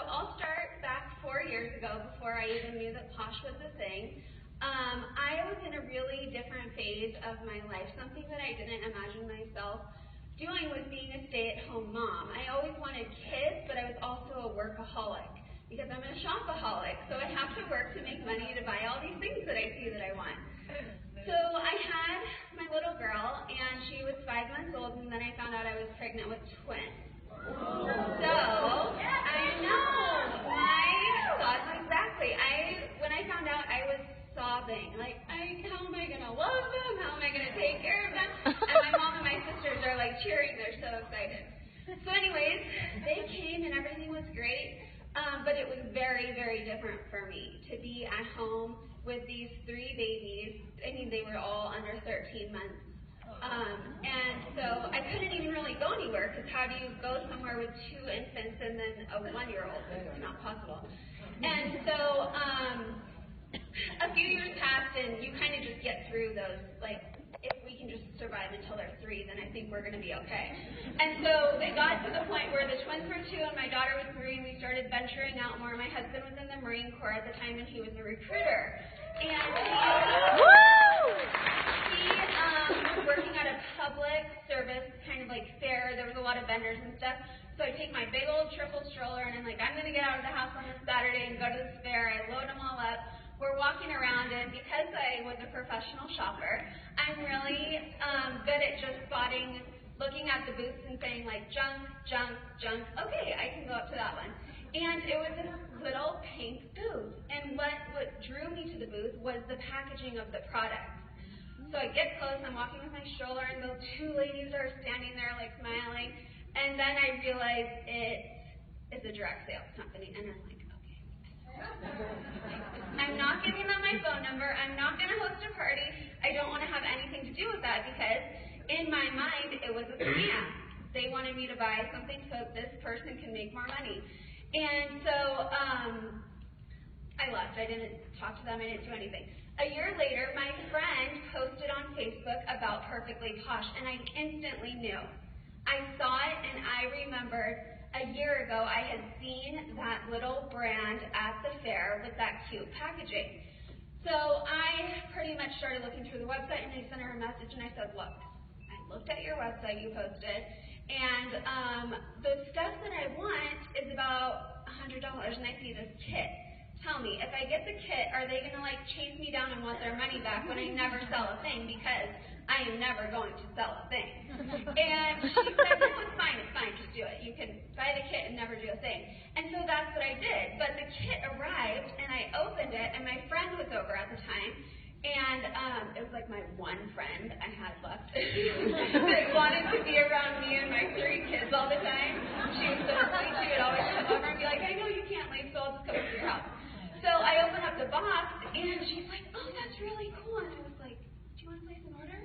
I'll start back 4 years ago before I even knew that Posh was a thing. I was in a really different phase of my life. Something that I didn't imagine myself doing was being a stay-at-home mom. I always wanted kids, but I was also a workaholic because I'm a shopaholic. So I have to work to make money to buy all these things that I see that I want. So I had my little girl, and she was 5 months old, and then I found out I was pregnant with twins. So I know my thoughts exactly. When I found out, I was sobbing. Like, how am I going to love them? How am I going to take care of them? And my mom and my sisters are like cheering. They're so excited. So anyways, they came and everything was great. But it was very, very different for me to be at home with these 3 babies. I mean, they were all under 13 months. And so I couldn't even really go anywhere because how do you go somewhere with 2 infants and then a 1-year-old? It's not possible. And so a few years passed and you kind of just get through those, like, if we can just survive until they're 3, then I think we're going to be okay. And so they got to the point where the twins were 2 and my daughter was 3, and we started venturing out more. My husband was in the Marine Corps at the time, and he was a recruiter. And he was working at a public service kind of like fair. There was a lot of vendors and stuff. So I take my big old triple stroller, and I'm like, I'm going to get out of the house on this Saturday and go to this fair. I load them all up. We're walking around, and because I was a professional shopper, I'm really good at just spotting, looking at the booths and saying, like, junk, junk, junk. Okay, I can go up to that one. And it was this little pink booth. And what drew me to the booth was the packaging of the product. So I get close, I'm walking with my stroller, and those 2 ladies are standing there, like, smiling. And then I realize it is a direct sales company. And I'm like, I'm not giving them my phone number. I'm not going to host a party. I don't want to have anything to do with that because in my mind it was a scam. They wanted me to buy something so this person can make more money. And so I left. I didn't talk to them. I didn't do anything. A year later, my friend posted on Facebook about Perfectly Posh, and I instantly knew. I saw it, and I remembered a year ago, I had seen that little brand at the fair with that cute packaging. So I pretty much started looking through the website, and I sent her a message, and I said, look, I looked at your website you posted, and the stuff that I want is about $100, and I see this kit. Tell me, if I get the kit, are they going to, like, chase me down and want their money back when I never sell a thing? Because I am never going to sell a thing. And she said, no, it's fine, just do it. You can buy the kit and never do a thing. And so that's what I did. But the kit arrived, and I opened it, and my friend was over at the time, and it was like my one friend I had left that wanted to be around me and my 3 kids all the time. She was so sweet. She would always come over and be like, I know you can't leave, so I'll just come to your house. So I opened up the box, and she's like, oh, that's really cool. And I was like, do you want to place an order?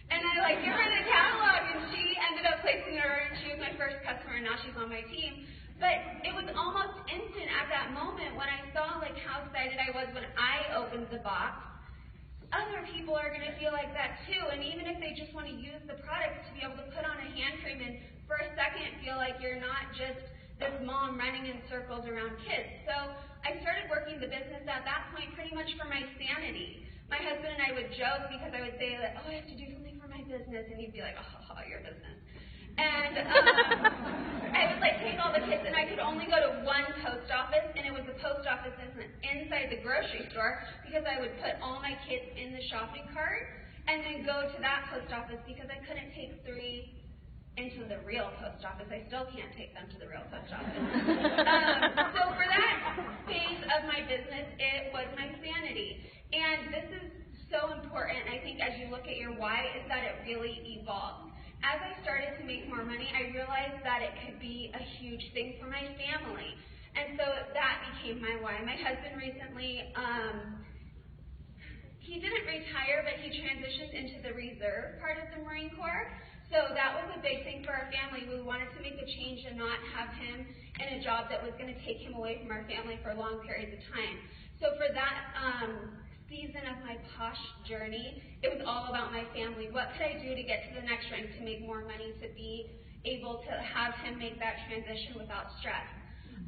And I give her the catalog, and she ended up placing an order, and she was my first customer, and now she's on my team. But it was almost instant at that moment when I saw like how excited I was when I opened the box. Other people are going to feel like that too, and even if they just want to use the product to be able to put on a hand cream and for a second feel like you're not just this mom running in circles around kids. So I started working the business at that point pretty much for my sanity. My husband and I would joke because I would say that, oh, I have to do something for my business, and he'd be like, oh, your business. And I would like take all the kids, and I could only go to one post office, and it was the post office inside the grocery store because I would put all my kids in the shopping cart and then go to that post office because I couldn't take 3 into the real post office. I still can't take them to the real post office. So for that phase of my business, it was my sanity. And this is so important, I think, as you look at your why, is that it really evolved. As I started to make more money, I realized that it could be a huge thing for my family. And so that became my why. My husband recently, he didn't retire, but he transitioned into the reserve part of the Marine Corps. So that was a big thing for our family. We wanted to make a change and not have him in a job that was going to take him away from our family for long periods of time. So for that season of my Posh journey, it was all about my family. What could I do to get to the next rank to make more money, to be able to have him make that transition without stress?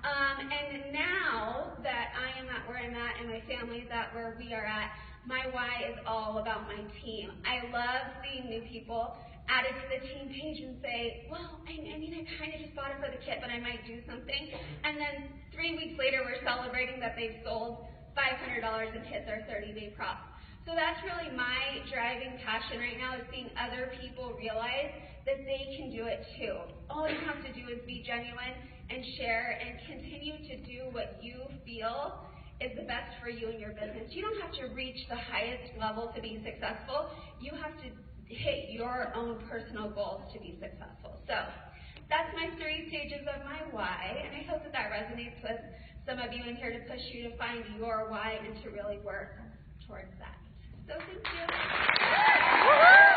And now that I am at where I'm at and my family's at where we are at, my why is all about my team. I love seeing new people added to the team page and say, well, I mean, I kind of just bought it for the kit, but I might do something. And then 3 weeks later, we're celebrating that they've sold $500 in hit their 30-day props. So that's really my driving passion right now, is seeing other people realize that they can do it too. All you have to do is be genuine and share and continue to do what you feel is the best for you and your business. You don't have to reach the highest level to be successful. You have to hit your own personal goals to be successful. So that's my 3 stages of my why, and I hope that that resonates with some of you in here to push you to find your why and to really work towards that. So thank you.